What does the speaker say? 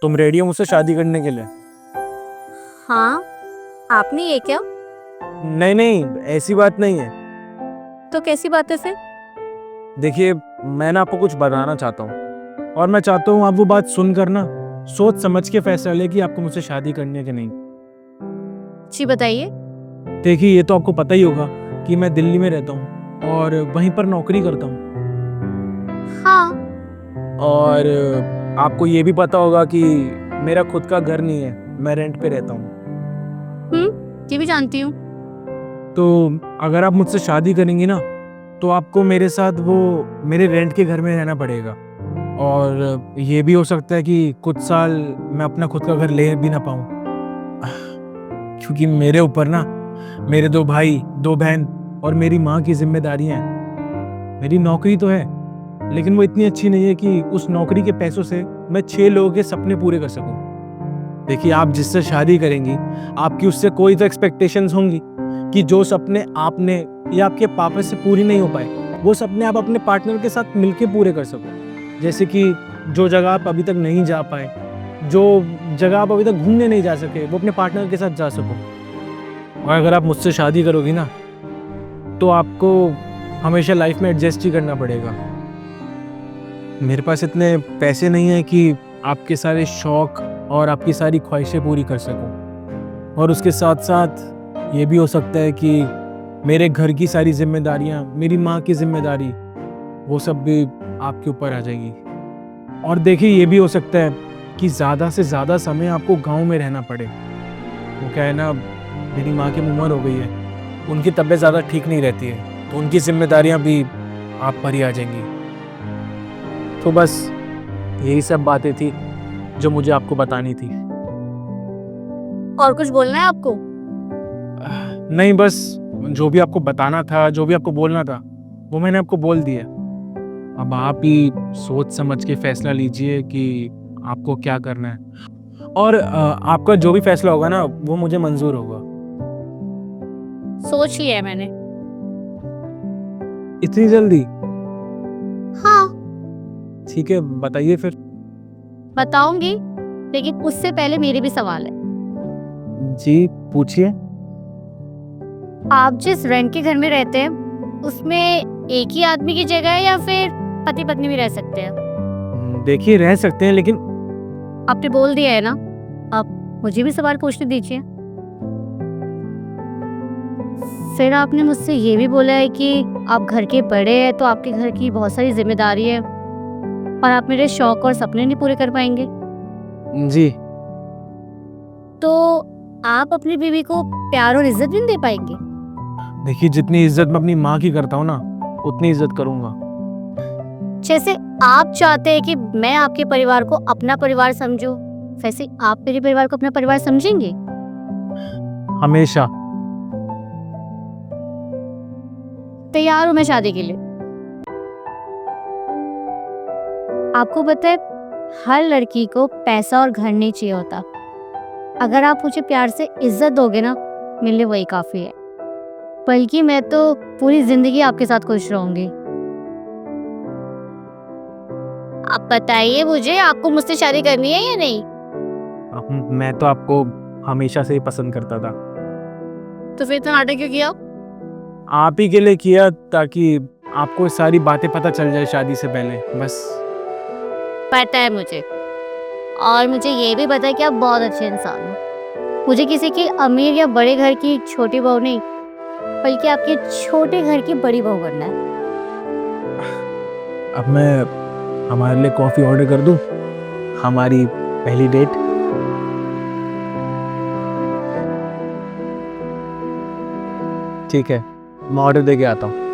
तुम रेडी हो मुझसे शादी करने के लिए? हाँ, आपने ये क्या? नहीं नहीं, ऐसी बात नहीं है। तो कैसी बात है फिर? देखिए, मैं ना आपको कुछ बताना चाहता हूँ और मैं चाहता हूँ आप वो बात सुनकर ना सोच समझ के फैसला ले कि आपको मुझसे शादी करनी है कि नहीं। जी बताइए। देखिए, ये तो आपको पता ही होगा कि मैं दिल्ली में रहता हूँ और वहीं पर नौकरी करता हूँ। हाँ। और आपको ये भी पता होगा कि मेरा खुद का घर नहीं है, मैं रेंट पे रहता हूँ। ये भी जानती हूँ। तो अगर आप मुझसे शादी करेंगी ना तो आपको मेरे साथ वो मेरे रेंट के घर में रहना पड़ेगा। और ये भी हो सकता है कि कुछ साल मैं अपना खुद का घर ले भी ना पाऊँ, क्योंकि मेरे ऊपर ना मेरे 2 भाई, 2 बहन और मेरी माँ की जिम्मेदारियां हैं। मेरी नौकरी तो है लेकिन वो इतनी अच्छी नहीं है कि उस नौकरी के पैसों से मैं 6 लोगों के सपने पूरे कर सकूं। देखिए, आप जिससे शादी करेंगी आपकी उससे कोई तो एक्सपेक्टेशंस होंगी कि जो सपने आपने या आपके पापा से पूरी नहीं हो पाए वो सपने आप अपने पार्टनर के साथ मिलके पूरे कर सको। जैसे कि जो जगह आप अभी तक नहीं जा पाए, जो जगह आप अभी तक घूमने नहीं जा सके, वो अपने पार्टनर के साथ जा सको। और अगर आप मुझसे शादी करोगी ना तो आपको हमेशा लाइफ में एडजस्ट ही करना पड़ेगा। मेरे पास इतने पैसे नहीं है कि आपके सारे शौक और आपकी सारी ख्वाहिशें पूरी कर सकूं। और उसके साथ साथ ये भी हो सकता है कि मेरे घर की सारी जिम्मेदारियां, मेरी माँ की जिम्मेदारी, वो सब भी आपके ऊपर आ जाएगी। और देखिए, ये भी हो सकता है कि ज़्यादा से ज़्यादा समय आपको गांव में रहना पड़े। वो क्या है ना, मेरी माँ की उम्र हो गई है, उनकी तबीयत ज़्यादा ठीक नहीं रहती है, तो उनकी जिम्मेदारियां भी आप पर ही आ जाएंगी। तो बस यही सब बातें थी जो मुझे आपको बतानी थी। और कुछ बोलना है आपको? नहीं, बस जो भी आपको बताना था, जो भी आपको बोलना था, वो मैंने आपको बोल दिया। अब आप ही सोच समझ के फैसला लीजिए कि आपको क्या करना है। और आपका जो भी फैसला होगा ना वो मुझे मंजूर होगा। सोच लिया है मैंने। इतनी जल्दी? हाँ, ठीक है, बताइए फिर। बताऊंगी, लेकिन उससे पहले मेरे भी सवाल है। जी, पूछिए। आप जिस रेंट के घर में रहते हैं उसमें एक ही आदमी की जगह है या फिर पति पत्नी भी रह सकते हैं? देखिए, रह सकते हैं लेकिन आपने बोल दिया है ना, अब मुझे भी सवाल पूछने दीजिए। फिर आपने मुझसे ये भी बोला है कि आप घर के बड़े हैं तो आपके घर की बहुत सारी जिम्मेदारी है और आप मेरे शौक और सपने नहीं पूरे कर पाएंगे। जी, तो आप अपनी बीवी को प्यार और इज्जत भी नहीं दे पाएंगे? देखिए, जितनी इज्जत मैं अपनी माँ की करता हूँ ना उतनी इज्जत करूंगा। जैसे आप चाहते हैं कि मैं आपके परिवार को अपना परिवार समझूं, वैसे आप मेरे परिवार को अपना परिवार समझेंगे? हमेशा। तैयार हूं मैं शादी के लिए। आपको पता है, हर लड़की को पैसा और घर नहीं चाहिए होता। अगर आप मुझे प्यार से इज्जत दोगे ना, मेरे लिए वही काफी है। बल्कि मैं तो पूरी जिंदगी आपके साथ खुश रहूंगी। आप बताइए मुझे, आपको मुझसे शादी करनी है या नहीं? मैं तो आपको हमेशा से ही पसंद करता था। तो फिर इतना नाटक क्यों किया? आप ही के लिए किया ताकि आपको सारी बातें पता चल जाए शादी से पहले, बस। पता है मुझे, और मुझे ये भी पता है कि आप बहुत अच्छे इंसान हो। मुझे किसी की अमीर या बड़े घर की छोटी बहू नहीं, बल्कि आपके छोटे घर की बड़ी बहू बनना है। अब मैं हमारे लिए कॉफी ऑर्डर कर दूं? हमारी पहली डेट। ठीक है, मैं ऑर्डर दे के आता हूँ।